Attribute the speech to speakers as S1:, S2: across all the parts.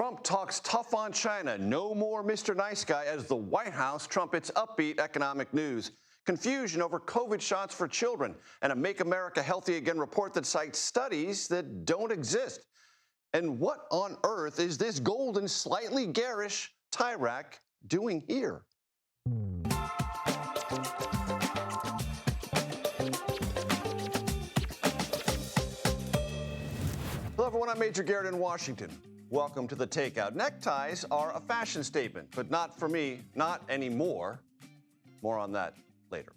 S1: Trump talks tough on China. No more Mr. Nice Guy as the White House trumpets upbeat economic news. Confusion over COVID shots for children and a Make America Healthy Again report that cites studies that don't exist. And what on earth is this golden, slightly garish Tyrak doing here? Hello, everyone. I'm Major Garrett in Washington. Welcome to the Takeout. Neckties are a fashion statement, but not for me, not anymore. More on that later.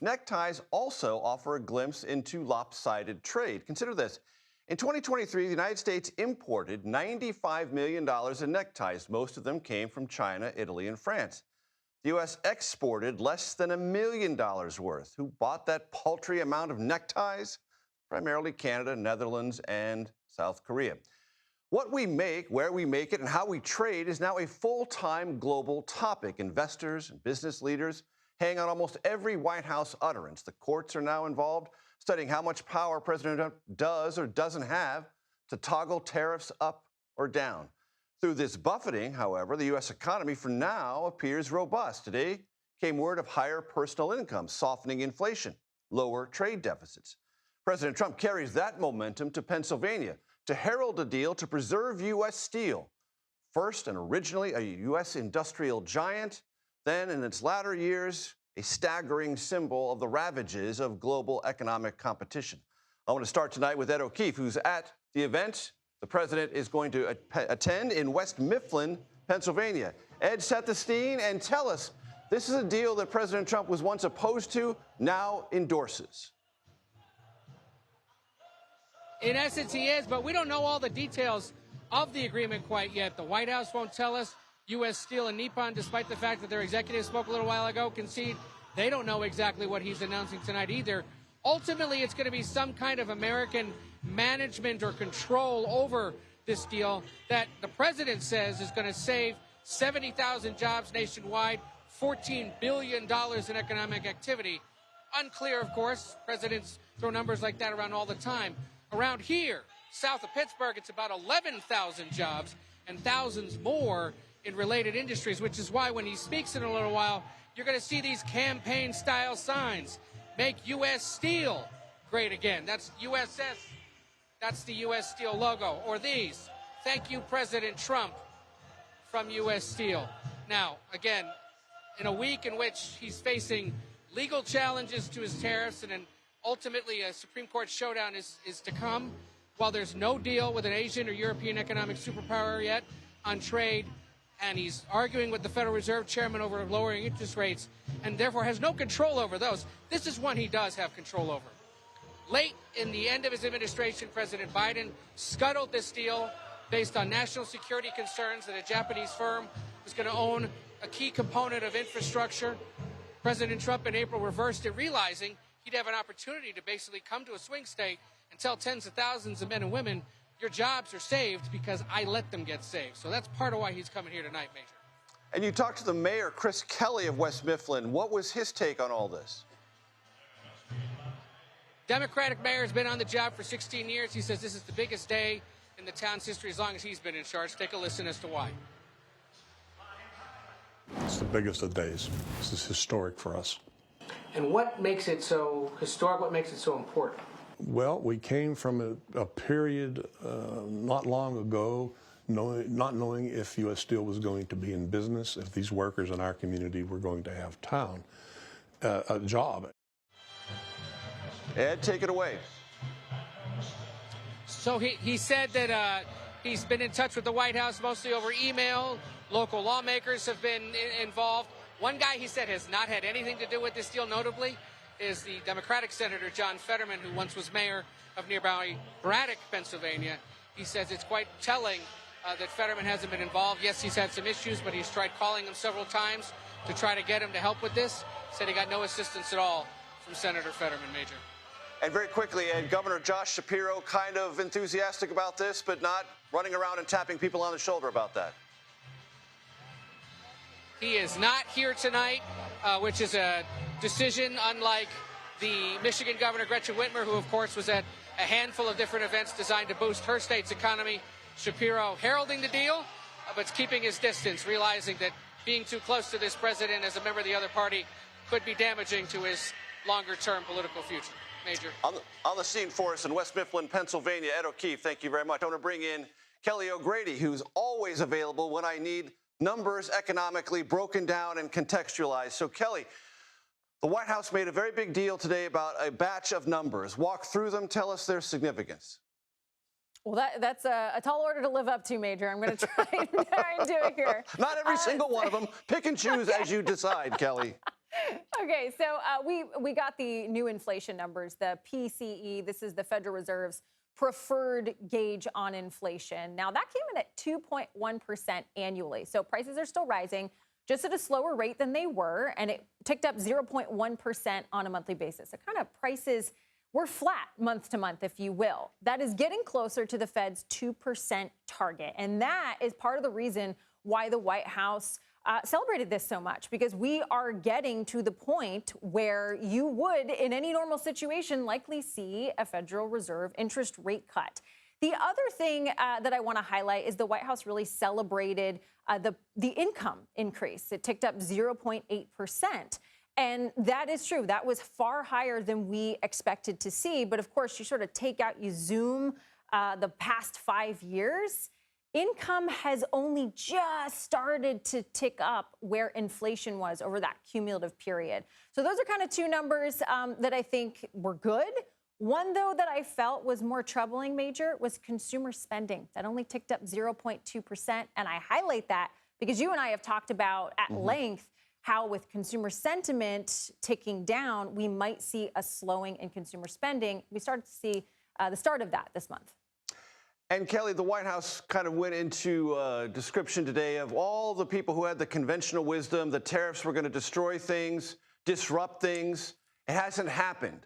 S1: Neckties also offer a glimpse into lopsided trade. Consider this. In 2023, the United States imported $95 million in neckties. Most of them came from China, Italy, and France. The U.S. exported less than $1 million worth. Who bought that paltry amount of neckties? Primarily Canada, Netherlands, and South Korea. What we make, where we make it, and how we trade is now a full-time global topic. Investors and business leaders hang on almost every White House utterance. The courts are now involved, studying how much power President Trump does or doesn't have to toggle tariffs up or down. Through this buffeting, however, the U.S. economy for now appears robust. Today came word of higher personal income, softening inflation, lower trade deficits. President Trump carries that momentum to Pennsylvania to herald a deal to preserve U.S. steel. First and originally a U.S. industrial giant, then in its latter years, a staggering symbol of the ravages of global economic competition. I want to start tonight with Ed O'Keefe, who's at the event the president is going to attend in West Mifflin, Pennsylvania. Ed, set the scene and tell us, this is a deal that President Trump was once opposed to, now endorses.
S2: In essence, he is, but we don't know all the details of the agreement quite yet. The White House won't tell us. U.S. Steel and Nippon, despite the fact that their executives spoke a little while ago, concede they don't know exactly what he's announcing tonight either. Ultimately, it's going to be some kind of American management or control over this deal that the president says is going to save 70,000 jobs nationwide, $14 billion in economic activity. Unclear, of course. Presidents throw numbers like that around all the time. Around here, south of Pittsburgh, it's about 11,000 jobs and thousands more in related industries, which is why when he speaks in a little while, you're going to see these campaign-style signs. Make U.S. Steel great again. That's USS. That's the U.S. Steel logo. Or these. Thank you, President Trump, from U.S. Steel. Now, again, in a week in which he's facing legal challenges to his tariffs and ultimately a Supreme Court showdown is to come, while there's no deal with an Asian or European economic superpower yet on trade, and he's arguing with the Federal Reserve Chairman over lowering interest rates and therefore has no control over those. This is one he does have control over. Late in the end of his administration, President Biden scuttled this deal based on national security concerns that a Japanese firm was going to own a key component of infrastructure. President Trump in April reversed it, realizing he'd have an opportunity to basically come to a swing state and tell tens of thousands of men and women, your jobs are saved because I let them get saved. So that's part of why he's coming here tonight, Major.
S1: And you talked to the mayor, Chris Kelly of West Mifflin. What was his take on all this?
S2: Democratic mayor has been on the job for 16 years. He says this is the biggest day in the town's history as long as he's been in charge. Take a listen as to why.
S3: It's the biggest of days. This is historic for us.
S2: And what makes it so historic? What makes it so important?
S3: Well, we came from a period not long ago not knowing if U.S. Steel was going to be in business, if these workers in our community were going to have a job.
S1: Ed, take it away.
S2: So he said that he's been in touch with the White House mostly over email. Local lawmakers have been involved. One guy, he said, has not had anything to do with this deal, notably, is the Democratic Senator John Fetterman, who once was mayor of nearby Braddock, Pennsylvania. He says it's quite telling that Fetterman hasn't been involved. Yes, he's had some issues, but he's tried calling him several times to try to get him to help with this. Said he got no assistance at all from Senator Fetterman, Major.
S1: And very quickly, Ed, Governor Josh Shapiro kind of enthusiastic about this, but not running around and tapping people on the shoulder about that.
S2: He is not here tonight, which is a decision unlike the Michigan Governor Gretchen Whitmer, who, of course, was at a handful of different events designed to boost her state's economy. Shapiro heralding the deal, but keeping his distance, realizing that being too close to this president as a member of the other party could be damaging to his longer-term political future. Major.
S1: On the scene for us in West Mifflin, Pennsylvania, Ed O'Keefe, thank you very much. I want to bring in Kelly O'Grady, who's always available when I need numbers economically broken down and contextualized. So, Kelly, the White House made a very big deal today about a batch of numbers. Walk through them. Tell us their significance.
S4: Well, that's a tall order to live up to, Major. I'm going to try and do it here.
S1: Not every single one of them. Pick and choose as you decide, Kelly.
S4: Okay, so we got the new inflation numbers, the PCE. This is the Federal Reserve's preferred gauge on inflation. Now, that came in at 2.1% annually. So prices are still rising, just at a slower rate than they were, and it ticked up 0.1% on a monthly basis. So kind of prices were flat month to month, if you will. That is getting closer to the Fed's 2% target. And that is part of the reason why the White House celebrated this so much, because we are getting to the point where you would, in any normal situation, likely see a Federal Reserve interest rate cut. The other thing that I want to highlight is the White House really celebrated the income increase. It ticked up 0.8%. And that is true. That was far higher than we expected to see. But of course, you sort of take out, you zoom the past 5 years, income has only just started to tick up where inflation was over that cumulative period. So those are kind of two numbers that I think were good. One, though, that I felt was more troubling, Major, was consumer spending. That only ticked up 0.2%. And I highlight that because you and I have talked about at length how with consumer sentiment ticking down, we might see a slowing in consumer spending. We started to see the start of that this month.
S1: And Kelly, the White House kind of went into a description today of all the people who had the conventional wisdom, the tariffs were going to destroy things, disrupt things. It hasn't happened.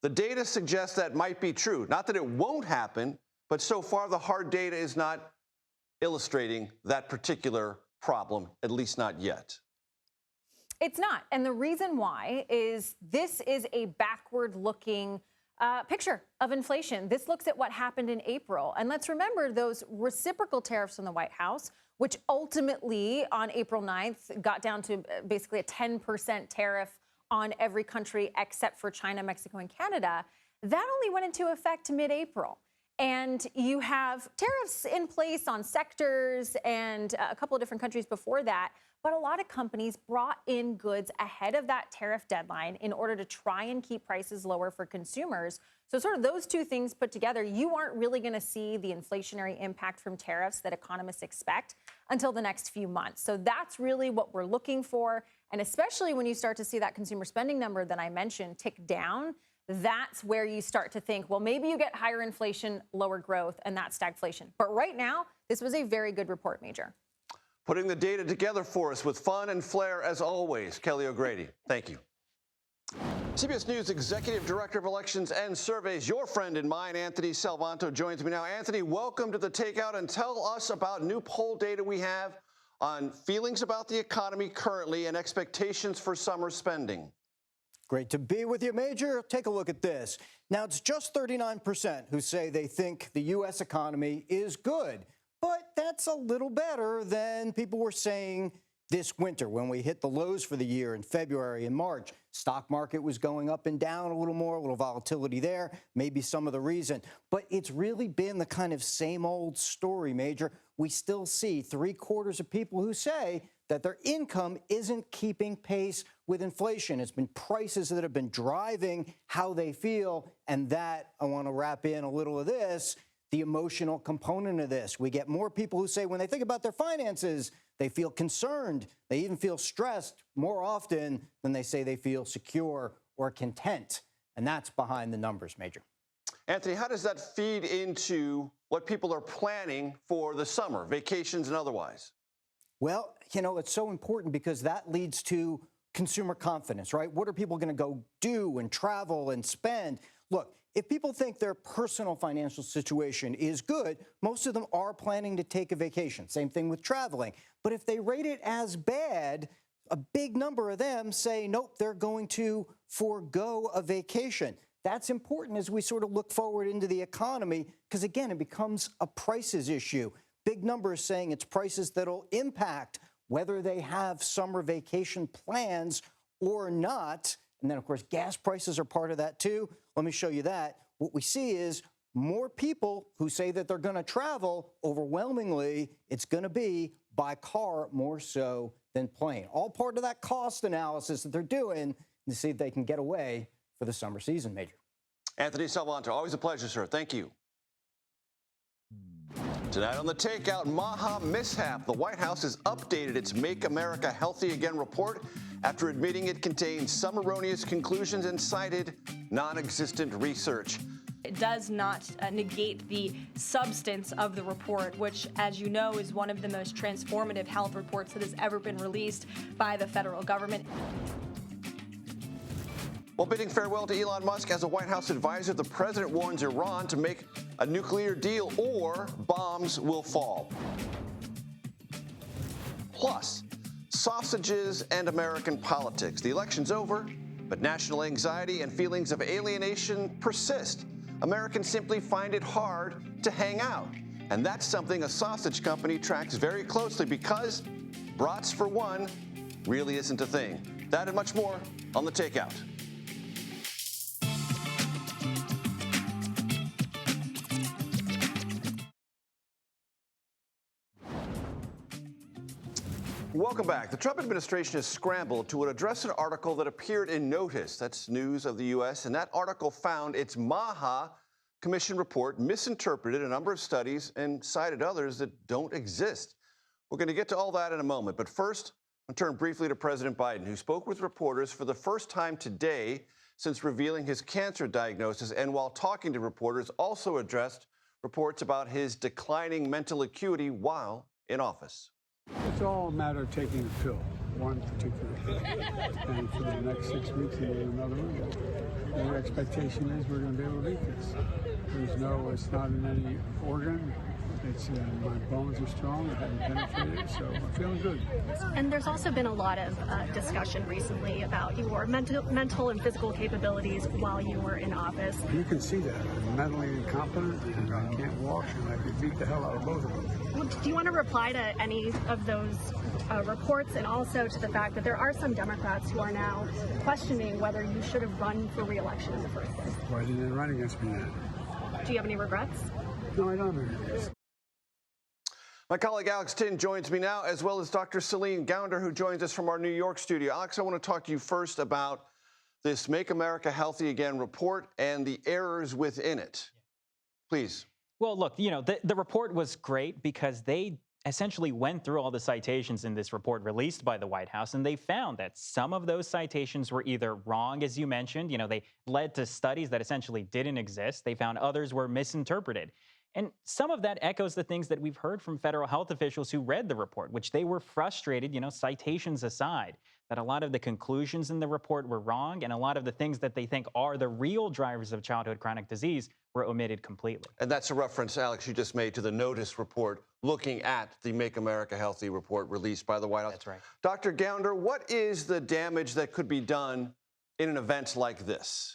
S1: The data suggests that might be true. Not that it won't happen, but so far the hard data is not illustrating that particular problem, at least not yet.
S4: It's not. And the reason why is this is a backward-looking picture of inflation. This looks at what happened in April. And let's remember those reciprocal tariffs from the White House, which ultimately on April 9th got down to basically a 10% tariff on every country except for China, Mexico, and Canada. That only went into effect mid-April. And you have tariffs in place on sectors and a couple of different countries before that. But a lot of companies brought in goods ahead of that tariff deadline in order to try and keep prices lower for consumers. So sort of those two things put together, you aren't really going to see the inflationary impact from tariffs that economists expect until the next few months. So that's really what we're looking for. And especially when you start to see that consumer spending number that I mentioned tick down, that's where you start to think, well, maybe you get higher inflation, lower growth, and that's stagflation. But right now, this was a very good report, Major.
S1: Putting the data together for us with fun and flair as always, Kelly O'Grady. Thank you. CBS News Executive Director of Elections and Surveys, your friend and mine, Anthony Salvanto, joins me now. Anthony, welcome to the Takeout, and tell us about new poll data we have on feelings about the economy currently and expectations for summer spending.
S5: Great to be with you, Major. Take a look at this. Now, it's just 39% who say they think the U.S. economy is good. But that's a little better than people were saying this winter when we hit the lows for the year in February and March. Stock market was going up and down a little more, a little volatility there, maybe some of the reason. But it's really been the kind of same old story, Major. We still see 3/4 of people who say that their income isn't keeping pace with inflation. It's been prices that have been driving how they feel. And that, I want to wrap in a little of this, the emotional component of this. We get more people who say when they think about their finances, they feel concerned. They even feel stressed more often than they say they feel secure or content. And that's behind the numbers, Major.
S1: Anthony, how does that feed into what people are planning for the summer, vacations and otherwise?
S5: Well, you know, it's so important because that leads to consumer confidence, right? What are people going to go do and travel and spend? Look, if people think their personal financial situation is good, most of them are planning to take a vacation. Same thing with traveling. But if they rate it as bad, a big number of them say, nope, they're going to forego a vacation. That's important as we sort of look forward into the economy, because again, it becomes a prices issue. Big numbers saying it's prices that'll impact whether they have summer vacation plans or not. And then, of course, gas prices are part of that, too. Let me show you that. What we see is more people who say that they're going to travel. Overwhelmingly, it's going to be by car more so than plane. All part of that cost analysis that they're doing to see if they can get away for the summer season, Major.
S1: Anthony Salvanto, always a pleasure, sir. Thank you. Tonight on the Takeout, MAHA mishap. The White House has updated its Make America Healthy Again report after admitting it contained some erroneous conclusions and cited non-existent research.
S6: It does not negate the substance of the report, which, as you know, is one of the most transformative health reports that has ever been released by the federal government.
S1: While bidding farewell to Elon Musk as a White House advisor, the president warns Iran to make a nuclear deal or bombs will fall. Plus, sausages and American politics. The election's over, but national anxiety and feelings of alienation persist. Americans simply find it hard to hang out. And that's something a sausage company tracks very closely because brats for one really isn't a thing. That and much more on The Takeout. Welcome back. The Trump administration has scrambled to address an article that appeared in Notice. That's News of the U.S. And that article found its MAHA Commission report misinterpreted a number of studies and cited others that don't exist. We're going to get to all that in a moment. But first, I'll turn briefly to President Biden, who spoke with reporters for the first time today since revealing his cancer diagnosis, and while talking to reporters, also addressed reports about his declining mental acuity while in office.
S7: It's all a matter of taking a pill, one particular pill. And for the next 6 weeks, and then another one. The expectation is we're going to be able to beat this. It's not in any organ. It's my bones are strong. I haven't penetrated, so I'm feeling good.
S8: And there's also been a lot of discussion recently about your mental and physical capabilities while you were in office.
S7: You can see that. I'm mentally incompetent, and I can't walk, and I could beat the hell out of both of them.
S8: Well, do you want to reply to any of those reports, and also to the fact that there are some Democrats who are now questioning whether you should have run for re-election in the first place?
S7: Why didn't they run against me then?
S8: Do you have any regrets?
S7: No, I don't have any regrets.
S1: My colleague Alex Tin joins me now, as well as Dr. Celine Gounder, who joins us from our New York studio. Alex, I want to talk to you first about this Make America Healthy Again report and the errors within it. Please.
S9: Well, look, the report was great because they essentially went through all the citations in this report released by the White House, and they found that some of those citations were either wrong, as you mentioned, they led to studies that essentially didn't exist. They found others were misinterpreted. And some of that echoes the things that we've heard from federal health officials who read the report, which they were frustrated, citations aside, that a lot of the conclusions in the report were wrong, and a lot of the things that they think are the real drivers of childhood chronic disease were omitted completely.
S1: And that's a reference, Alex, you just made to the Notice report looking at the Make America Healthy report released by the White House.
S9: That's right.
S1: Dr. Gounder, what is the damage that could be done in an event like this?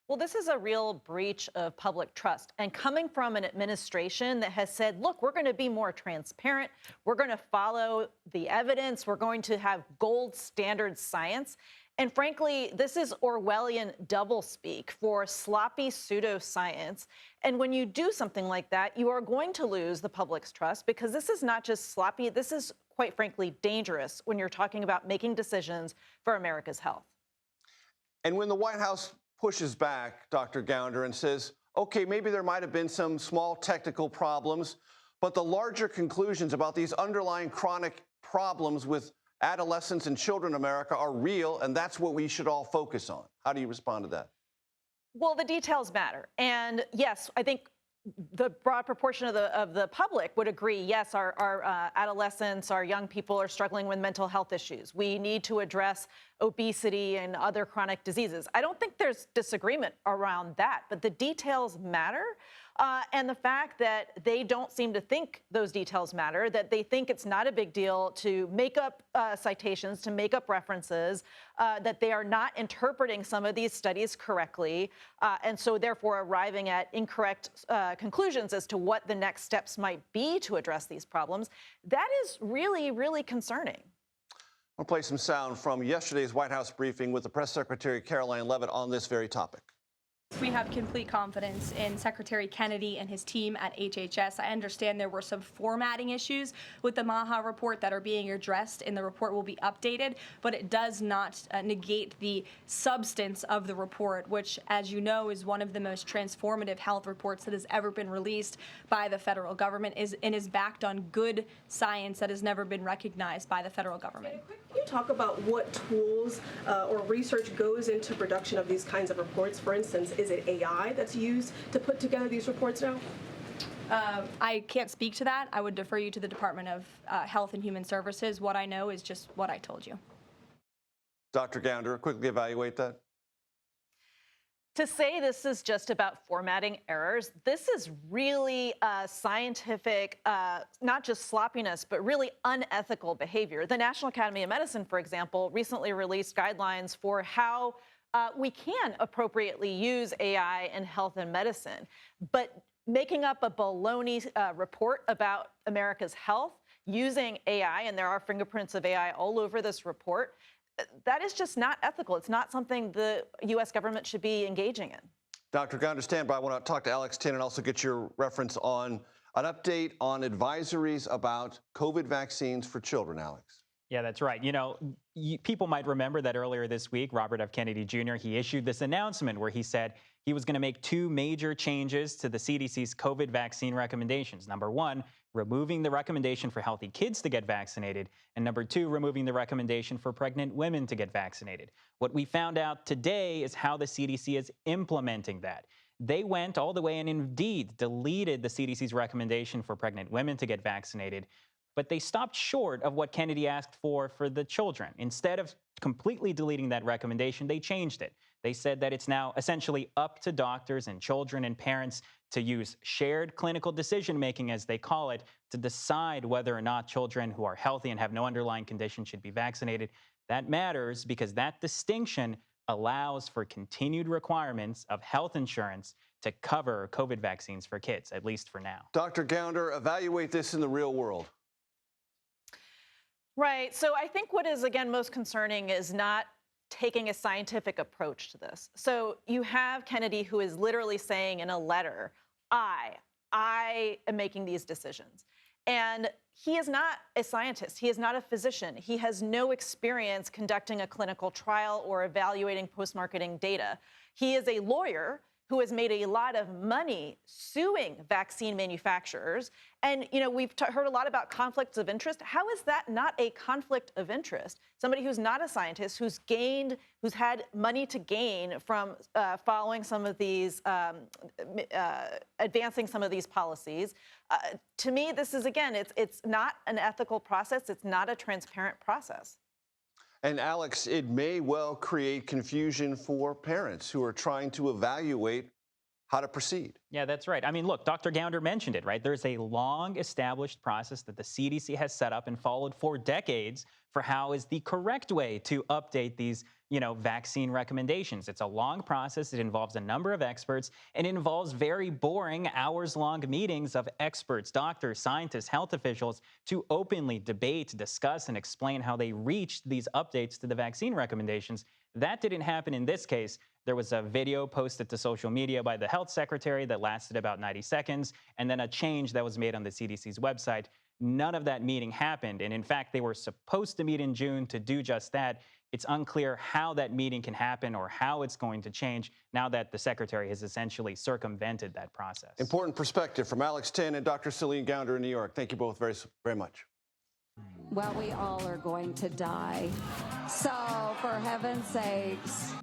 S10: Well, this is a real breach of public trust. And coming from an administration that has said, look, we're going to be more transparent. We're going to follow the evidence. We're going to have gold standard science. And frankly, this is Orwellian doublespeak for sloppy pseudoscience. And when you do something like that, you are going to lose the public's trust, because this is not just sloppy. This is, quite frankly, dangerous when you're talking about making decisions for America's health.
S1: And when the White House pushes back, Dr. Gounder, and says, okay, maybe there might have been some small technical problems, but the larger conclusions about these underlying chronic problems with adolescents and children in America are real, and that's what we should all focus on. How do you respond to that?
S10: Well, the details matter. And yes, I think the broad proportion of the public would agree, yes, our adolescents, our young people are struggling with mental health issues. We need to address obesity and other chronic diseases. I don't think there's disagreement around that, but the details matter. And the fact that they don't seem to think those details matter, that they think it's not a big deal to make up citations, to make up references, that they are not interpreting some of these studies correctly, and so therefore arriving at incorrect conclusions as to what the next steps might be to address these problems. That is really, really concerning.
S1: I'll play some sound from yesterday's White House briefing with the Press Secretary Caroline Leavitt on this very topic.
S6: We have complete confidence in Secretary Kennedy and his team at HHS. I understand there were some formatting issues with the MAHA report that are being addressed, and the report will be updated, but it does not negate the substance of the report, which, as you know, is one of the most transformative health reports that has ever been released by the federal government and is backed on good science that has never been recognized by the federal government.
S11: Can you talk about what tools or research goes into production of these kinds of reports? For instance, is it AI that's used to put together these reports now?
S6: I can't speak to that. I would defer you to the Department of Health and Human Services. What I know is just what I told you.
S1: Dr. Gounder, quickly evaluate that.
S10: To say this is just about formatting errors, this is really scientific, not just sloppiness, but really unethical behavior. The National Academy of Medicine, for example, recently released guidelines for how we can appropriately use AI in health and medicine. But making up a baloney report about America's health using AI, and there are fingerprints of AI all over this report, that is just not ethical. It's not something the U.S. government should be engaging in.
S1: Dr. Gounder, stand by. I want to talk to Alex Tin and also get your reference on an update on advisories about COVID vaccines for children, Alex.
S9: Yeah, that's right. You know, people might remember that earlier this week, Robert F. Kennedy Jr., he issued this announcement where he said he was going to make two major changes to the CDC's COVID vaccine recommendations. Number one, removing the recommendation for healthy kids to get vaccinated, and number two, removing the recommendation for pregnant women to get vaccinated. What we found out today is how the CDC is implementing that. They went all the way and indeed deleted the CDC's recommendation for pregnant women to get vaccinated, but they stopped short of what Kennedy asked for the children. Instead of completely deleting that recommendation, they changed it. They said that it's now essentially up to doctors and children and parents to use shared clinical decision-making, as they call it, to decide whether or not children who are healthy and have no underlying condition should be vaccinated. That matters because that distinction allows for continued requirements of health insurance to cover COVID vaccines for kids, at least for now.
S1: Dr. Gounder, evaluate this in the real world.
S10: Right. So I think what is, again, most concerning is not taking a scientific approach to this. So you have Kennedy, who is literally saying in a letter, I am making these decisions. And he is not a scientist. He is not a physician. He has no experience conducting a clinical trial or evaluating post-marketing data. He is a lawyer who has made a lot of money suing vaccine manufacturers. And, you know, we've heard a lot about conflicts of interest. How is that not a conflict of interest? Somebody who's not a scientist, who's had money to gain from following some of these, advancing some of these policies. To me, this is, again, it's not an ethical process. It's not a transparent process.
S1: And Alex, it may well create confusion for parents who are trying to evaluate how to proceed.
S9: Yeah, that's right. I mean, look, Dr. Gounder mentioned it, right? There's a long established process that the CDC has set up and followed for decades for how is the correct way to update these, vaccine recommendations. It's a long process. It involves a number of experts, and it involves very boring hours-long meetings of experts, doctors, scientists, health officials to openly debate, discuss, and explain how they reached these updates to the vaccine recommendations. That didn't happen in this case. There was a video posted to social media by the health secretary that lasted about 90 seconds, and then a change that was made on the CDC's website. None of that meeting happened, and in fact, they were supposed to meet in June to do just that. It's unclear how that meeting can happen or how it's going to change now that the secretary has essentially circumvented that process.
S1: Important perspective from Alex Tin and Dr. Celine Gounder in New York. Thank you both very, very much.
S12: Well, we all are going to die. So, for heaven's sakes.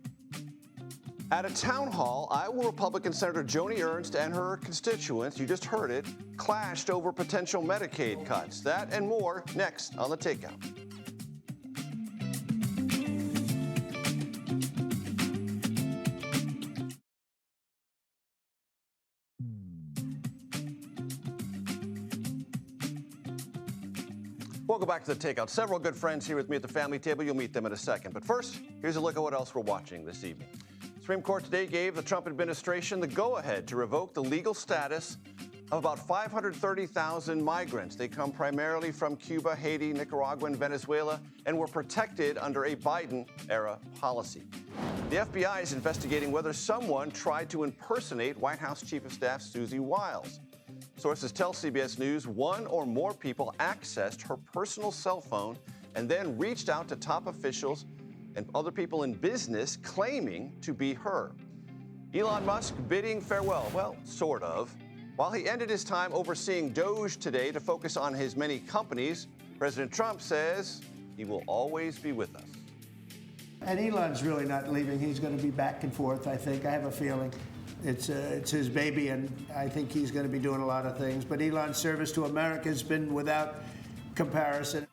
S1: At a town hall, Iowa Republican Senator Joni Ernst and her constituents, you just heard it, clashed over potential Medicaid cuts. That and more next on The Takeout. Welcome back to The Takeout. Several good friends here with me at the family table. You'll meet them in a second. But first, here's a look at what else we're watching this evening. The Supreme Court today gave the Trump administration the go-ahead to revoke the legal status of about 530,000 migrants. They come primarily from Cuba, Haiti, Nicaragua, and Venezuela, and were protected under a Biden-era policy. The FBI is investigating whether someone tried to impersonate White House Chief of Staff Susie Wiles. Sources tell CBS News one or more people accessed her personal cell phone and then reached out to top officials and other people in business claiming to be her. Elon Musk bidding farewell, well, sort of. While he ended his time overseeing DOGE today to focus on his many companies, President Trump says he will always be with us.
S13: And Elon's really not leaving. He's going to be back and forth, I think. I have a feeling. It's his baby, and I think he's going to be doing a lot of things. But Elon's service to America has been without comparison.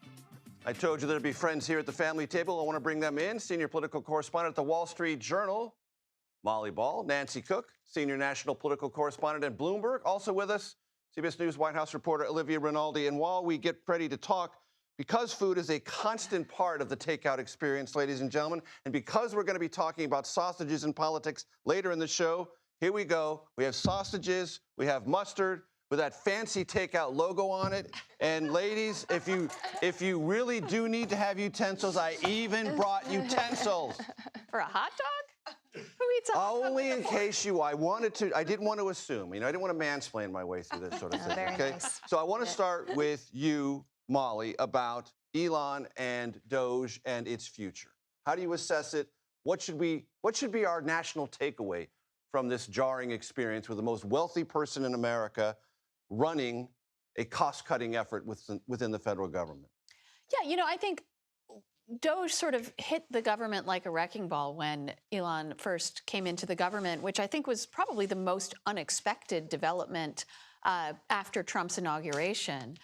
S1: I told you there'd be friends here at the family table. I want to bring them in. Senior political correspondent at the Wall Street Journal, Molly Ball. Nancy Cook, senior national political correspondent at Bloomberg. Also with us, CBS News White House reporter Olivia Rinaldi. And while we get ready to talk, because food is a constant part of the takeout experience, ladies and gentlemen, and because we're going to be talking about sausages and politics later in the show, here we go. We have sausages, we have mustard with that fancy takeout logo on it. And ladies, if you really do need to have utensils, I even brought utensils.
S14: For a hot dog? Who eats a hot dog?
S1: Only in case I didn't want to assume, I didn't want to mansplain my way through this sort of thing,
S14: Very
S1: okay?
S14: nice.
S1: So I want to start with you, Molly, about Elon and DOGE and its future. How do you assess it? What should be our national takeaway from this jarring experience with the most wealthy person in America running a cost-cutting effort within the federal government?
S14: Yeah, I think DOGE sort of hit the government like a wrecking ball when Elon first came into the government, which I think was probably the most unexpected development after Trump's inauguration.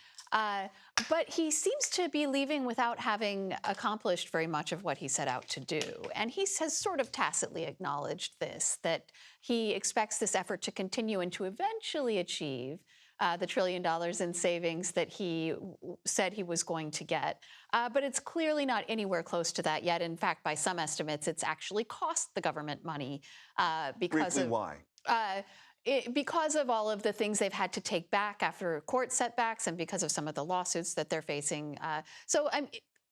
S14: But he seems to be leaving without having accomplished very much of what he set out to do. And he has sort of tacitly acknowledged this, that he expects this effort to continue and to eventually achieve the $1 trillion in savings that he said he was going to get. But it's clearly not anywhere close to that yet. In fact, by some estimates, it's actually cost the government money because
S1: Briefly, why?
S14: Because of all of the things they've had to take back after court setbacks and because of some of the lawsuits that they're facing.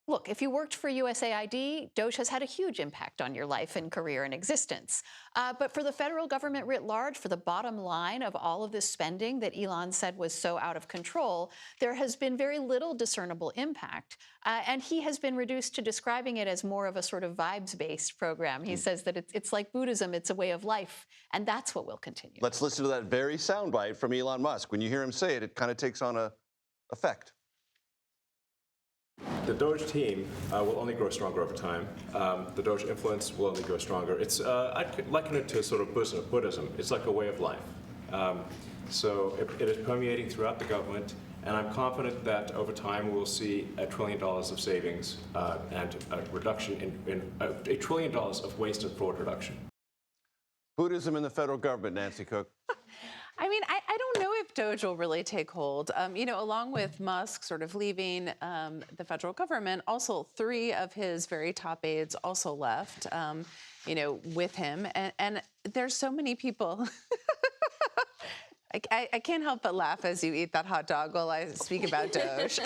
S14: Look, if you worked for USAID, DOGE has had a huge impact on your life and career and existence. But for the federal government writ large, for the bottom line of all of this spending that Elon said was so out of control, there has been very little discernible impact. And he has been reduced to describing it as more of a sort of vibes-based program. He says that it's like Buddhism, it's a way of life, and that's what will continue.
S1: Let's listen to that very soundbite from Elon Musk. When you hear him say it, it kind of takes on a effect.
S15: The DOGE team will only grow stronger over time. The DOGE influence will only grow stronger. I'd liken it to sort of Buddhism. It's like a way of life. So it is permeating throughout the government, and I'm confident that over time we'll see $1 trillion of savings and a reduction in $1 trillion of waste and fraud reduction.
S1: Buddhism in the federal government, Nancy Cook.
S16: I mean, I don't know if DOGE will really take hold. Along with Musk sort of leaving the federal government, also 3 of his very top aides also left, with him. And there's so many people. I can't help but laugh as you eat that hot dog while I speak about DOGE.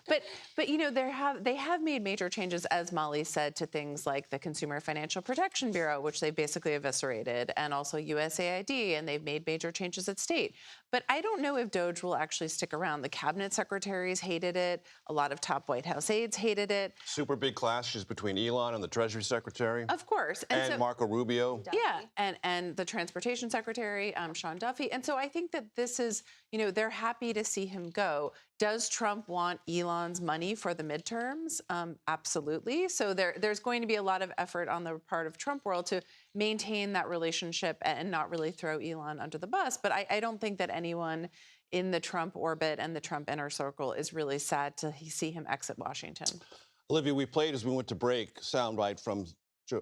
S16: But they have made major changes, as Molly said, to things like the Consumer Financial Protection Bureau, which they basically eviscerated, and also USAID, and they've made major changes at state. But I don't know if DOGE will actually stick around. The cabinet secretaries hated it. A lot of top White House aides hated it.
S1: Super big clashes between Elon and the Treasury Secretary.
S16: Of course.
S1: And Marco Rubio.
S16: Yeah, and the Transportation Secretary, Sean Duffy. And so I think that this is, they're happy to see him go. Does Trump want Elon's money for the midterms? Absolutely. So there's going to be a lot of effort on the part of Trump world to maintain that relationship and not really throw Elon under the bus. But I don't think that anyone in the Trump orbit and the Trump inner circle is really sad to see him exit Washington.
S1: Olivia, we played, as we went to break, soundbite from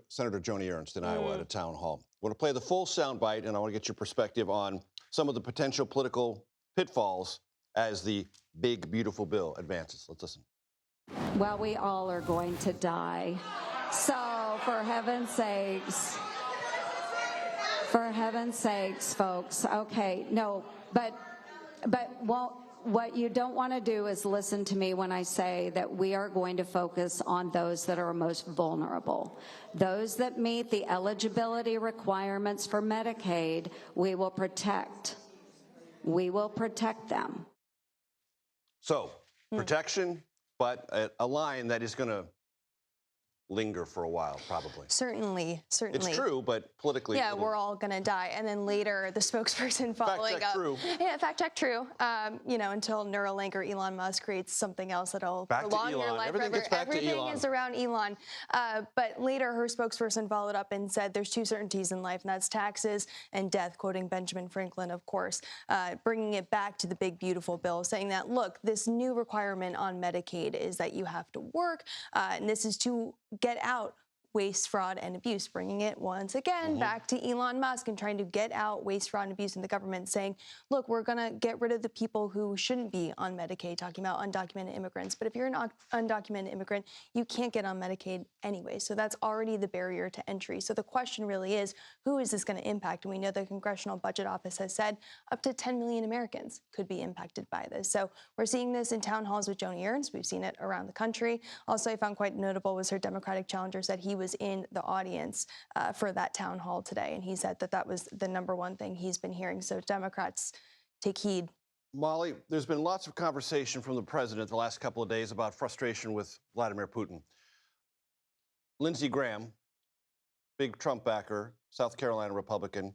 S1: Senator Joni Ernst in Iowa at a town hall. I want to play the full soundbite, and I want to get your perspective on some of the potential political pitfalls as the big, beautiful bill advances. Let's listen.
S12: Well, we all are going to die. So, for heaven's sakes, folks. Okay, no, but what you don't want to do is listen to me when I say that we are going to focus on those that are most vulnerable. Those that meet the eligibility requirements for Medicaid, we will protect. We will protect them.
S1: So, protection, but a line that is going to linger for a while, probably.
S17: Certainly.
S1: It's true, but politically...
S17: Yeah, we're all going to die. And then later, the spokesperson following up...
S1: True.
S17: Yeah, fact check true. Until Neuralink or Elon Musk creates something else that'll prolong your life
S1: Everything
S17: forever.
S1: gets back to
S17: Everything
S1: Elon.
S17: is around Elon. But later, her spokesperson followed up and said there's two certainties in life, and that's taxes and death, quoting Benjamin Franklin, of course, bringing it back to the big, beautiful bill, saying that, look, this new requirement on Medicaid is that you have to work, and this is to get out waste, fraud, and abuse, bringing it once again back to Elon Musk and trying to get out waste, fraud, and abuse in the government, saying, look, we're going to get rid of the people who shouldn't be on Medicaid, talking about undocumented immigrants. But if you're an undocumented immigrant, you can't get on Medicaid anyway. So that's already the barrier to entry. So the question really is, who is this going to impact? And we know the Congressional Budget Office has said up to 10 million Americans could be impacted by this. So we're seeing this in town halls with Joni Ernst. We've seen it around the country. Also, I found quite notable was her Democratic challenger said he was in the audience for that town hall today, and he said that that was the number one thing he's been hearing. So Democrats, take heed.
S1: Molly, there's been lots of conversation from the president the last couple of days about frustration with Vladimir Putin. Lindsey Graham, big Trump backer, South Carolina Republican,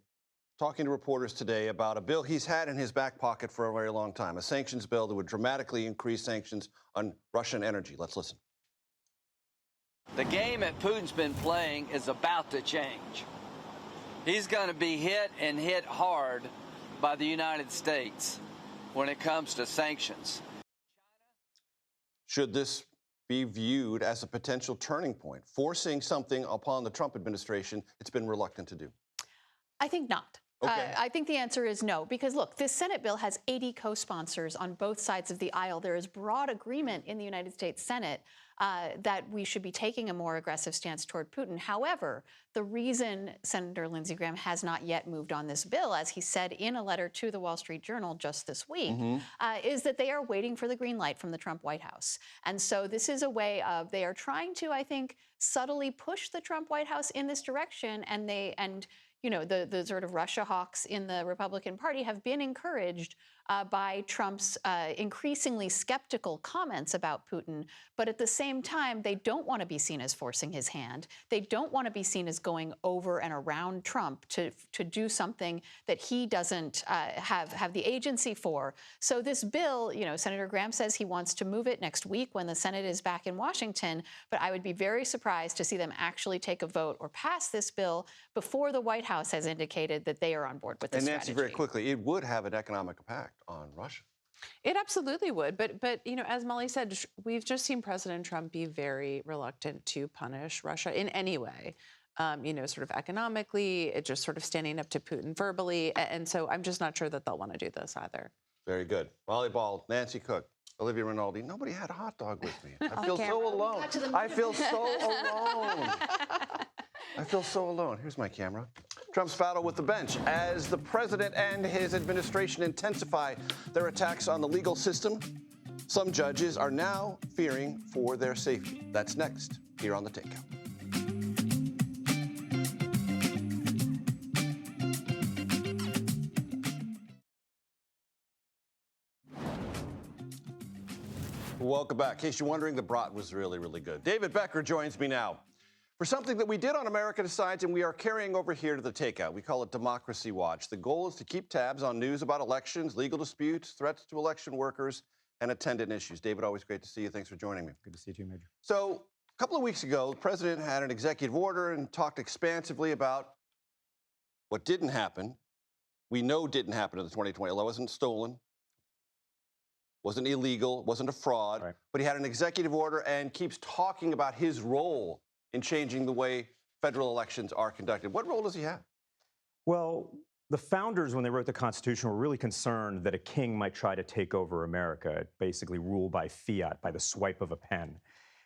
S1: talking to reporters today about a bill he's had in his back pocket for a very long time, a sanctions bill that would dramatically increase sanctions on Russian energy. Let's listen.
S18: The game that Putin's been playing is about to change. He's going to be hit and hit hard by the United States when it comes to sanctions.
S1: Should this be viewed as a potential turning point, forcing something upon the Trump administration it's been reluctant to do?
S14: I think not.
S1: Okay.
S14: I think the answer is no, because look, this Senate bill has 80 co-sponsors on both sides of the aisle. There is broad agreement in the United States Senate that we should be taking a more aggressive stance toward Putin. However, the reason Senator Lindsey Graham has not yet moved on this bill, as he said in a letter to the Wall Street Journal just this week, is that they are waiting for the green light from the Trump White House. And so this is a way of, they are trying to, I think, subtly push the Trump White House in this direction, and the sort of Russia hawks in the Republican Party have been encouraged by Trump's increasingly skeptical comments about Putin. But at the same time, they don't want to be seen as forcing his hand. They don't want to be seen as going over and around Trump to do something that he doesn't have the agency for. So this bill, Senator Graham says he wants to move it next week when the Senate is back in Washington. But I would be very surprised to see them actually take a vote or pass this bill before the White House has indicated that they are on board with this strategy.
S1: And Nancy, very quickly, it would have an economic impact on Russia.
S16: It absolutely would. But as Molly said, we've just seen President Trump be very reluctant to punish Russia in any way. Sort of economically, it just sort of standing up to Putin verbally. And so I'm just not sure that they'll want to do this either.
S1: Very good. Molly Ball, Nancy Cook, Olivia Rinaldi. Nobody had a hot dog with me. I feel so alone. I feel so alone. I feel so alone. Here's my camera. Trump's battle with the bench as the president and his administration intensify their attacks on the legal system. Some judges are now fearing for their safety. That's next here on The Takeout. Welcome back. In case you're wondering, the brat was really, really good. David Becker joins me now for something that we did on America Decides and we are carrying over here to The Takeout. We call it Democracy Watch. The goal is to keep tabs on news about elections, legal disputes, threats to election workers, and attendant issues. David, always great to see you. Thanks for joining me.
S19: Good to see you too, Major.
S1: So a couple of weeks ago, the president had an executive order and talked expansively about what didn't happen. We know didn't happen in the 2020 election. It wasn't stolen, wasn't illegal, wasn't a fraud, right. But he had an executive order and keeps talking about his role in changing the way federal elections are conducted. What role does he have?
S19: Well, the founders, when they wrote the Constitution, were really concerned that a king might try to take over America, basically rule by fiat, by the swipe of a pen.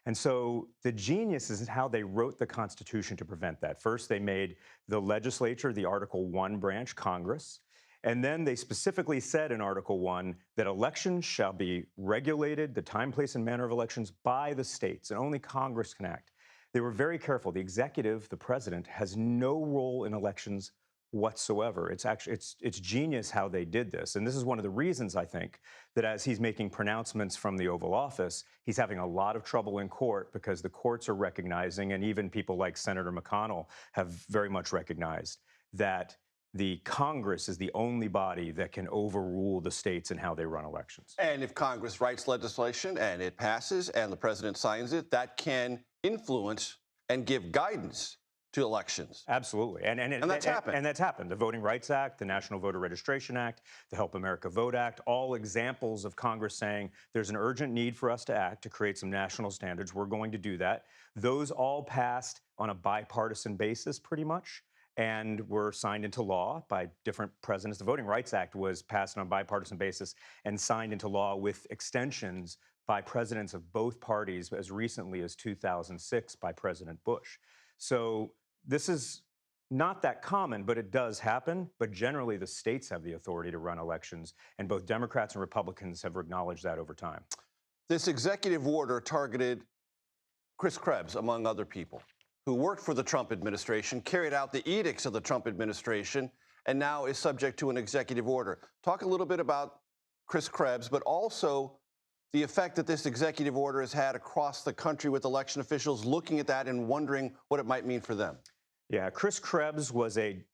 S19: And so the genius is how they wrote the Constitution to prevent that. First, they made the legislature the Article I branch, Congress. And then they specifically said in Article I that elections shall be regulated, the time, place, and manner of elections, by the states, and only Congress can act. They were very careful. The executive, the president, has no role in elections whatsoever. It's genius how they did this. And this is one of the reasons, I think, that as he's making pronouncements from the Oval Office, he's having a lot of trouble in court because the courts are recognizing, and even people like Senator McConnell have very much recognized, that the Congress is the only body that can overrule the states in how they run elections.
S1: And if Congress writes legislation and it passes and the president signs it, that can influence and give guidance to elections.
S19: Absolutely. And that's happened. And that's happened. The Voting Rights Act, the National Voter Registration Act, the Help America Vote Act, all examples of Congress saying there's an urgent need for us to act to create some national standards. We're going to do that. Those all passed on a bipartisan basis, pretty much, and were signed into law by different presidents. The Voting Rights Act was passed on a bipartisan basis and signed into law with extensions by presidents of both parties as recently as 2006 by President Bush. So this is not that common, but it does happen. But generally, the states have the authority to run elections, and both Democrats and Republicans have acknowledged that over time.
S1: This executive order targeted Chris Krebs, among other people, who worked for the Trump administration, carried out the edicts of the Trump administration, and now is subject to an executive order. Talk a little bit about Chris Krebs, but also the effect that this executive order has had across the country with election officials looking at that and wondering what it might mean for them.
S19: Yeah, Chris Krebs was an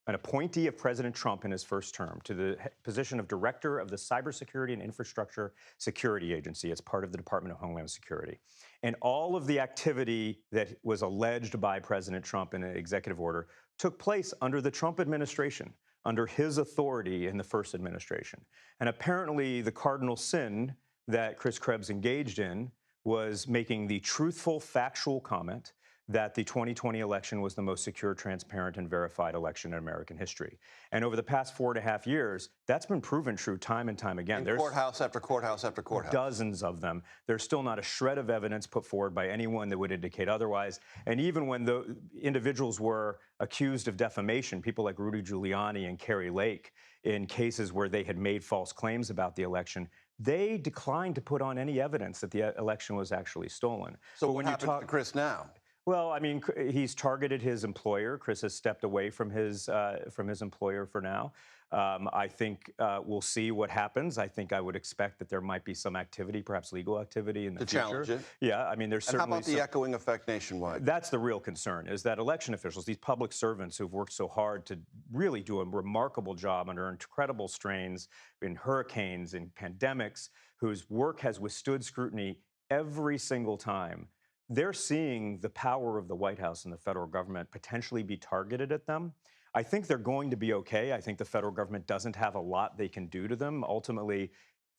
S19: appointee of President Trump in his first term to the position of Director of the Cybersecurity and Infrastructure Security Agency. It's part of the Department of Homeland Security. And all of the activity that was alleged by President Trump in an executive order took place under the Trump administration, under his authority in the first administration. And apparently the cardinal sin that Chris Krebs engaged in was making the truthful, factual comment that the 2020 election was the most secure, transparent, and verified election in American history. And over the past 4.5 years, that's been proven true time and time again.
S1: There's courthouse after courthouse after courthouse.
S19: Dozens of them. There's still not a shred of evidence put forward by anyone that would indicate otherwise. And even when the individuals were accused of defamation, people like Rudy Giuliani and Carrie Lake, in cases where they had made false claims about the election, they declined to put on any evidence that the election was actually stolen.
S1: So what happens to Chris now?
S19: Well, I mean, he's targeted his employer. Chris has stepped away from his employer for now. I think we'll see what happens. I think I would expect that there might be some activity, perhaps legal activity in the future.
S1: To challenge it?
S19: Yeah, I mean, there's certainly.
S1: And how about the echoing effect nationwide?
S19: That's the real concern, is that election officials, these public servants who've worked so hard to really do a remarkable job under incredible strains in hurricanes, in pandemics, whose work has withstood scrutiny every single time. They're seeing the power of the White House and the federal government potentially be targeted at them. I think they're going to be okay. I think the federal government doesn't have a lot they can do to them. Ultimately,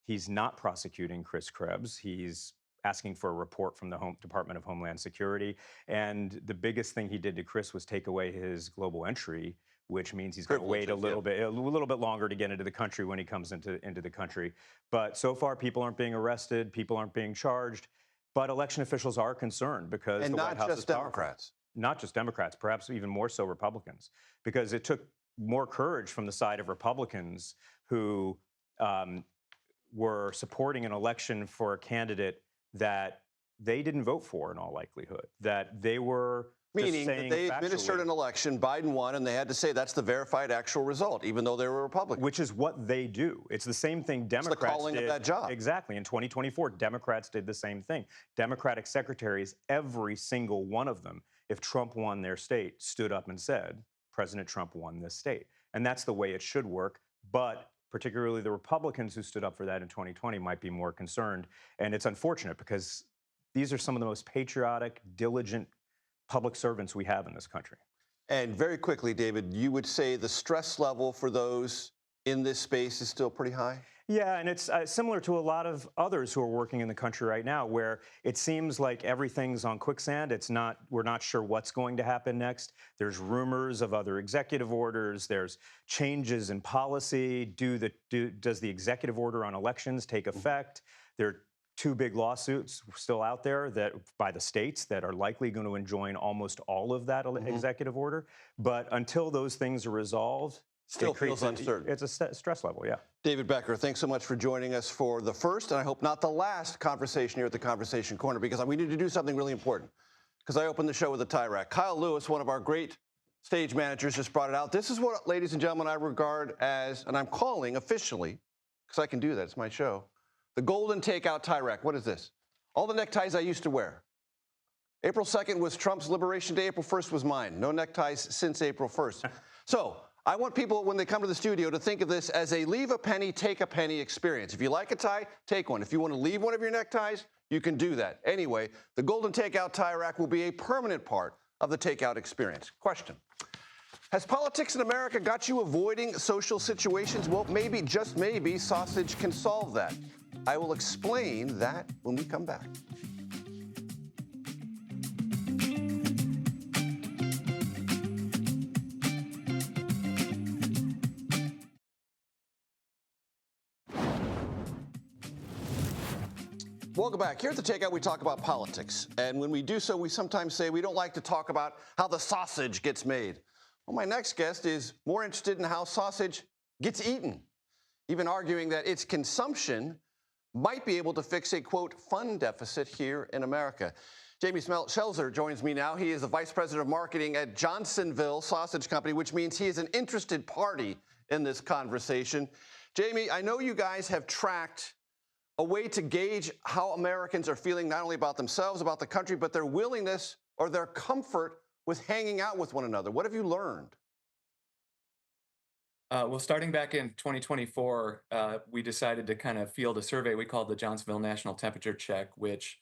S19: he's not prosecuting Chris Krebs. He's asking for a report from the Department of Homeland Security. And the biggest thing he did to Chris was take away his global entry, which means he's going to wait a little bit longer to get into the country when he comes into the country. But so far, people aren't being arrested. People aren't being charged. But election officials are concerned because the White House is powerful.
S1: Democrats.
S19: Not just Democrats, perhaps even more so Republicans, because it took more courage from the side of Republicans who were supporting an election for a candidate that they didn't vote for in all likelihood, that they were
S1: Meaning that they administered an election, Biden won, and they had to say that's the verified actual result, even though they were Republicans.
S19: Which is what they do. It's the same thing Democrats did.
S1: It's the calling of that job.
S19: Exactly. In 2024, Democrats did the same thing. Democratic secretaries, every single one of them, if Trump won their state, stood up and said, President Trump won this state. And that's the way it should work. But particularly the Republicans who stood up for that in 2020 might be more concerned. And it's unfortunate because these are some of the most patriotic, diligent public servants we have in this country.
S1: And very quickly, David, you would say the stress level for those in this space is still pretty high?
S19: Yeah, and it's similar to a lot of others who are working in the country right now, where it seems like everything's on quicksand. We're not sure what's going to happen next. There's rumors of other executive orders. There's changes in policy. Does the executive order on elections take effect? There are two big lawsuits still out there by the states that are likely going to enjoin almost all of that executive order. But until those things are resolved,
S1: still feels uncertain.
S19: It's a stress level, yeah.
S1: David Becker, thanks so much for joining us for the first, and I hope not the last, conversation here at the Conversation Corner, because we need to do something really important, because I opened the show with a tie rack. Kyle Lewis, one of our great stage managers, just brought it out. This is what, ladies and gentlemen, I regard as, and I'm calling officially, because I can do that, it's my show, the golden takeout tie rack. What is this? All the neckties I used to wear. April 2nd was Trump's Liberation Day. April 1st was mine. No neckties since April 1st. So I want people, when they come to the studio, to think of this as a leave a penny, take a penny experience. If you like a tie, take one. If you want to leave one of your neckties, you can do that. Anyway, the golden takeout tie rack will be a permanent part of the takeout experience. Question. Has politics in America got you avoiding social situations? Well, maybe, just maybe, sausage can solve that. I will explain that when we come back. Welcome back. Here at the Takeout, we talk about politics. And when we do so, we sometimes say we don't like to talk about how the sausage gets made. Well, my next guest is more interested in how sausage gets eaten, even arguing that its consumption might be able to fix a, quote, fund deficit here in America. Jamie Schelzer joins me now. He is the Vice President of Marketing at Johnsonville Sausage Company, which means he is an interested party in this conversation. Jamie, I know you guys have tracked a way to gauge how Americans are feeling not only about themselves, about the country, but their willingness or their comfort with hanging out with one another. What have you learned?
S20: Well, starting back in 2024, we decided to kind of field a survey we called the Johnsonville National Temperature Check, which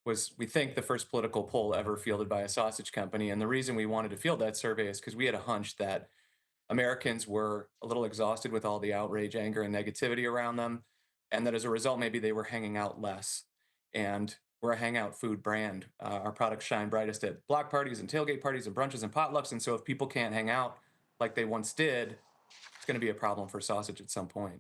S20: was, we think, the first political poll ever fielded by a sausage company. And the reason we wanted to field that survey is because we had a hunch that Americans were a little exhausted with all the outrage, anger, and negativity around them, and that as a result, maybe they were hanging out less. And we're a hangout food brand. Our products shine brightest at block parties and tailgate parties and brunches and potlucks. And so if people can't hang out like they once did, it's going to be a problem for sausage at some point.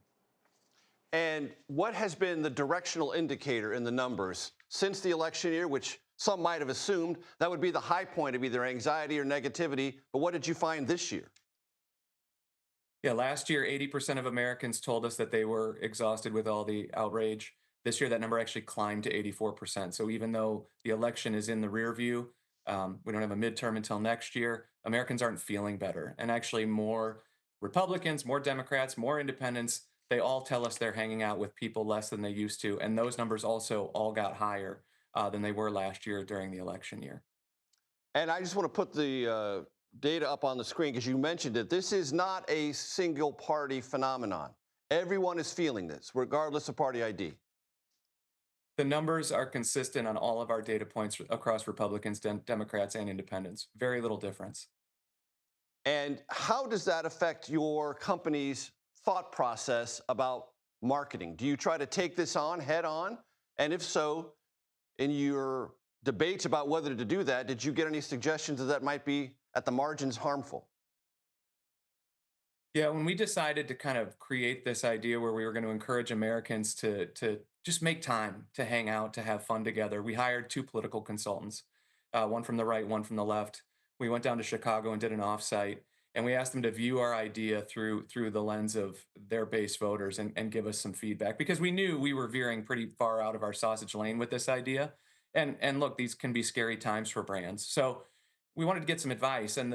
S1: And what has been the directional indicator in the numbers since the election year, which some might have assumed that would be the high point of either anxiety or negativity, but what did you find this year?
S20: Yeah, last year, 80% of Americans told us that they were exhausted with all the outrage. This year, that number actually climbed to 84%. So even though the election is in the rear view, we don't have a midterm until next year, Americans aren't feeling better. And actually more Republicans, more Democrats, more independents, they all tell us they're hanging out with people less than they used to. And those numbers also all got higher than they were last year during the election year.
S1: And I just want to put the data up on the screen because you mentioned it. This is not a single party phenomenon. Everyone is feeling this, regardless of party ID.
S20: The numbers are consistent on all of our data points across Republicans, Democrats, and independents. Very little difference.
S1: And how does that affect your company's thought process about marketing? Do you try to take this on head on? And if so, in your debates about whether to do that, did you get any suggestions that might be at the margins harmful?
S20: Yeah, when we decided to kind of create this idea where we were going to encourage Americans to just make time to hang out, to have fun together, we hired two political consultants, one from the right, one from the left. We went down to Chicago and did an offsite, and we asked them to view our idea through the lens of their base voters and give us some feedback, because we knew we were veering pretty far out of our sausage lane with this idea. And look, these can be scary times for brands. So we wanted to get some advice, and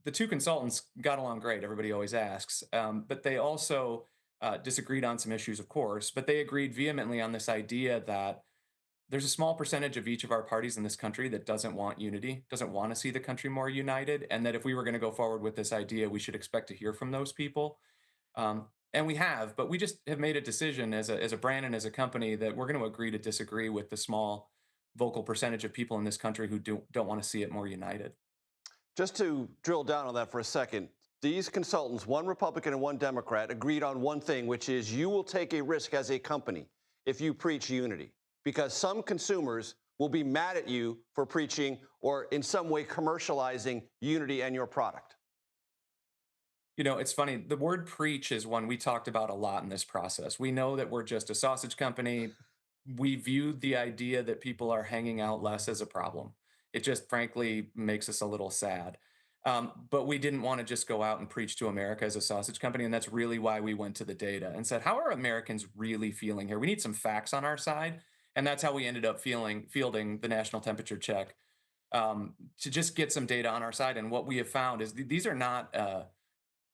S20: the two consultants got along great. Everybody always asks, but they also disagreed on some issues, of course, but they agreed vehemently on this idea that there's a small percentage of each of our parties in this country that doesn't want unity, doesn't want to see the country more united, and that if we were going to go forward with this idea, we should expect to hear from those people. And we have, but we just have made a decision as a brand and as a company that we're going to agree to disagree with the small vocal percentage of people in this country who don't want to see it more united.
S1: Just to drill down on that for a second, These consultants, one Republican and one Democrat, agreed on one thing, which is you will take a risk as a company if you preach unity, because some consumers will be mad at you for preaching or in some way commercializing unity and your product.
S20: You know, it's funny. The word preach is one we talked about a lot in this process. We know that we're just a sausage company. We viewed the idea that people are hanging out less as a problem. It just frankly makes us a little sad. But we didn't want to just go out and preach to America as a sausage company. And that's really why we went to the data and said, how are Americans really feeling here? We need some facts on our side. And that's how we ended up fielding the national temperature check, to just get some data on our side. And what we have found is these are not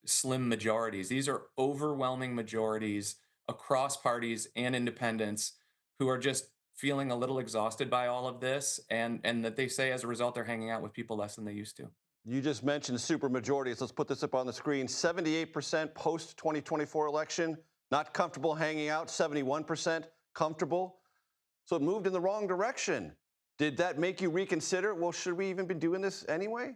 S20: slim majorities. These are overwhelming majorities across parties and independents who are just feeling a little exhausted by all of this, and that they say as a result they're hanging out with people less than they used to.
S1: You just mentioned super majorities. Let's put this up on the screen. 78% post-2024 election, not comfortable hanging out. 71% comfortable. So it moved in the wrong direction. Did that make you reconsider? Well, should we even be doing this anyway?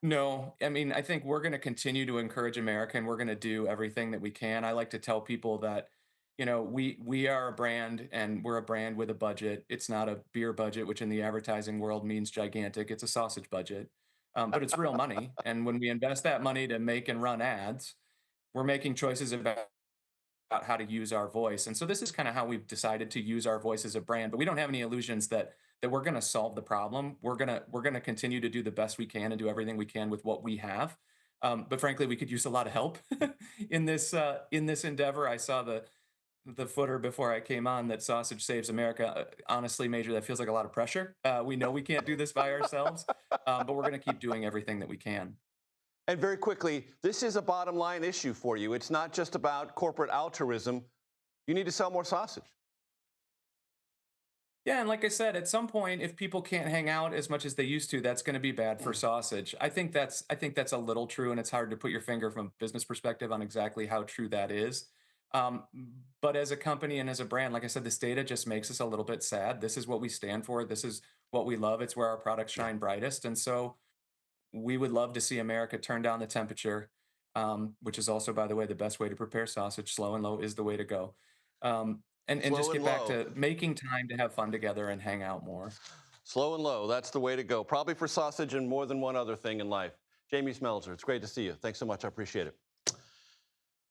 S20: No, I mean, I think we're going to continue to encourage America, and we're going to do everything that we can. I like to tell people that, you know, we are a brand, and we're a brand with a budget. It's not a beer budget, which in the advertising world means gigantic. It's a sausage budget, but it's real money. And when we invest that money to make and run ads, we're making choices about how to use our voice. And so this is kind of how we've decided to use our voice as a brand. But we don't have any illusions that we're going to solve the problem. We're going to continue to do the best we can and do everything we can with what we have. But frankly, we could use a lot of help in this endeavor. I saw the footer before I came on that sausage saves America. Honestly, Major, that feels like a lot of pressure. We know we can't do this by ourselves, but we're going to keep doing everything that we can.
S1: And very quickly, this is a bottom line issue for you. It's not just about corporate altruism. You need to sell more sausage.
S20: Yeah, and like I said, at some point, if people can't hang out as much as they used to, that's going to be bad for sausage. I think that's a little true, and it's hard to put your finger from a business perspective on exactly how true that is. But as a company and as a brand, like I said, this data just makes us a little bit sad. This is what we stand for. This is what we love. It's where our products shine brightest. And so we would love to see America turn down the temperature, which is also, by the way, the best way to prepare sausage. Slow and low is the way to go. And just get back to making time to have fun together and hang out more.
S1: Slow and low, that's the way to go. Probably for sausage and more than one other thing in life. Jamie Smeltzer, it's great to see you. Thanks so much. I appreciate it.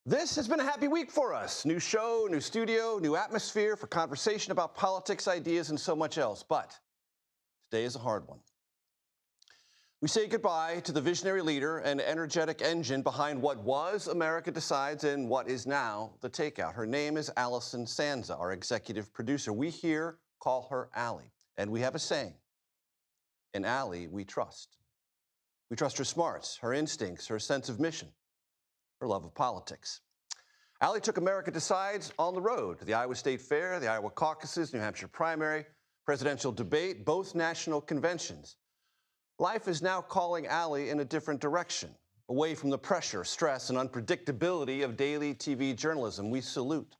S1: This has been a happy week for us. New show, new studio, new atmosphere for conversation about politics, ideas, and so much else. But today is a hard one. We say goodbye to the visionary leader and energetic engine behind what was America Decides and what is now The Takeout. Her name is Allison Sanza, our executive producer. We here call her Allie, and we have a saying. In Allie, we trust. We trust her smarts, her instincts, her sense of mission, her love of politics. Allie took America Decides on the road to the Iowa State Fair, the Iowa caucuses, New Hampshire primary, presidential debate, both national conventions. Life is now calling Allie in a different direction, away from the pressure, stress, and unpredictability of daily TV journalism. We salute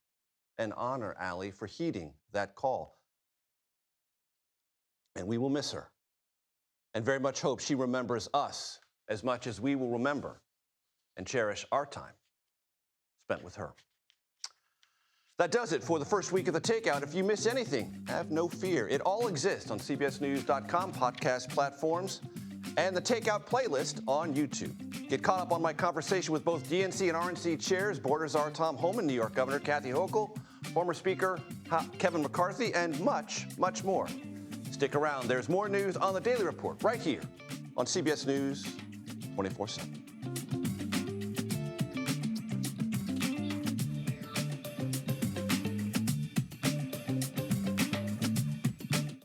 S1: and honor Allie for heeding that call. And we will miss her, and very much hope she remembers us as much as we will remember and cherish our time spent with her. That does it for the first week of The Takeout. If you miss anything, have no fear. It all exists on CBSNews.com, podcast platforms, and the Takeout playlist on YouTube. Get caught up on my conversation with both DNC and RNC chairs, Board of Czar Tom Homan, New York Governor Kathy Hochul, former Speaker Kevin McCarthy, and much, much more. Stick around. There's more news on The Daily Report right here on CBS News 24/7.